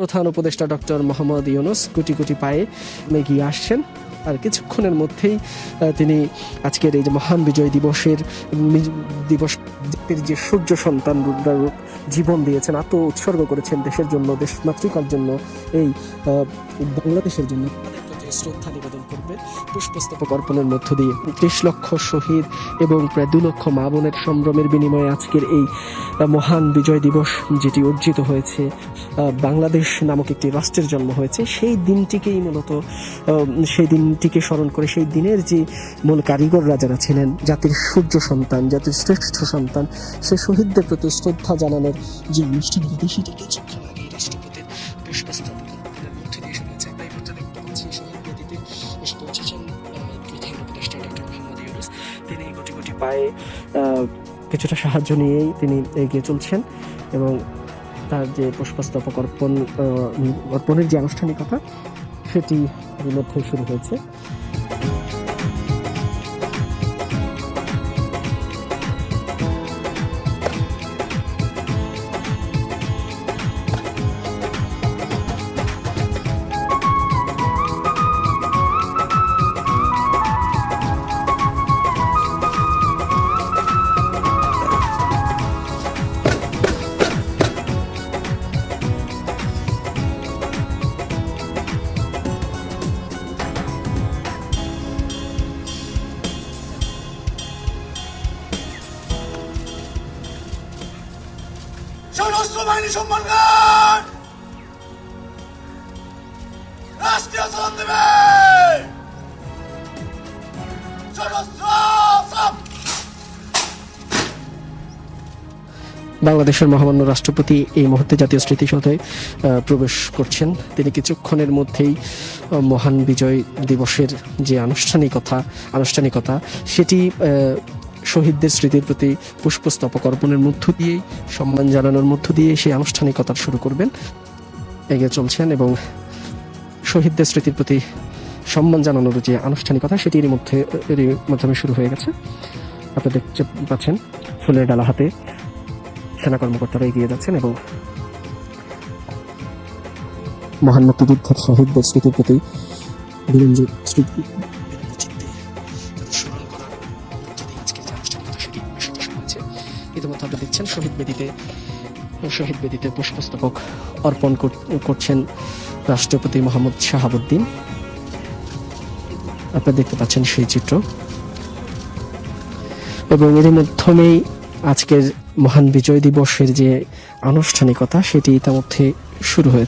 প্রধান উপদেষ্টা ডক্টর মোহাম্মদ ইউনূস কোটি কোটি পায়ে এগিয়ে আসছেন। আর কিছুক্ষণের মধ্যেই তিনি আজকের এই যে মহান বিজয় দিবসের যে সূর্য সন্তান জীবন দিয়েছেন, আত্ম উৎসর্গ করেছেন দেশের জন্য, দেশ মাতৃকার জন্য, এই বাংলাদেশের জন্য, শ্রদ্ধা নিবেদন করবে পুষ্পস্তবক অর্পণের মধ্য দিয়ে। ৩০ লক্ষ শহীদ এবং প্রায় ২ লক্ষ মা বোনের সম্ভ্রমের বিনিময়ে আজকের এই মহান বিজয় দিবস যেটি অর্জিত হয়েছে, বাংলাদেশ নামক একটি রাষ্ট্রের জন্ম হয়েছে, সেই দিনটিকেই মূলত সেই দিনটিকে স্মরণ করে সেই দিনের যে মূল কারিগররা যারা ছিলেন, জাতির সূর্য সন্তান, জাতির শ্রেষ্ঠ সন্তান, সে শহীদদের প্রতি শ্রদ্ধা জানানোর যে অনুষ্ঠান হবে সেটি কিছুক্ষণ আগে রাষ্ট্রপতির পুষ্পস্তবক মধ্যে দিয়ে শুরু হয়েছে। তাই দেখতে পাচ্ছি শহীদ বেদিতে এসে পৌঁছেছেন প্রধান উপদেষ্টা ডক্টর মোহাম্মদ ইউনূস। তিনি কোটি কোটি পায়ে কিছুটা সাহায্য নিয়েই তিনি এগিয়ে চলছেন এবং তার যে পুষ্পস্তবক অর্পণের যে আনুষ্ঠানিকতা সেটি এর মধ্যে শুরু হয়েছে। সশস্ত্র বাহিনী সম্মানগান রাষ্ট্রীয় সালাম দেবে। বাংলাদেশের মহামান্য রাষ্ট্রপতি এই মুহূর্তে জাতীয় স্মৃতিসৌধে প্রবেশ করছেন। তিনি কিছুক্ষণের মধ্যেই মহান বিজয় দিবসের যে আনুষ্ঠানিকতা সেটি শহীদদের স্মৃতির প্রতি পুষ্পস্তবক অর্পণের মধ্য দিয়েই, সম্মান জানানোর মধ্য দিয়ে সেই আনুষ্ঠানিকতা শুরু করবেন। এগিয়ে চলছেন এবং শহীদদের স্মৃতির প্রতি সম্মান জানানোর যে আনুষ্ঠানিকতা সেটি এরই মাধ্যমে শুরু হয়ে গেছে। আপনারা দেখতে পাচ্ছেন ফুলের ডালা হাতে সেনা কর্মকর্তারা এগিয়ে যাচ্ছেন এবং মহান মুক্তিযুদ্ধের শহীদদের স্মৃতির প্রতি ইতিমধ্যে আপনারা দেখছেন শহীদ বেদিতে পুষ্পস্তবক অর্পণ করছেন রাষ্ট্রপতি মোহাম্মদ শাহাবুদ্দিন। আপনারা দেখতে পাচ্ছেন সেই চিত্র এবং এর মাধ্যমেই আজকের মহান বিজয় দিবসের যে আনুষ্ঠানিকতা সেটি ইতিমধ্যে শুরু হয়েছে।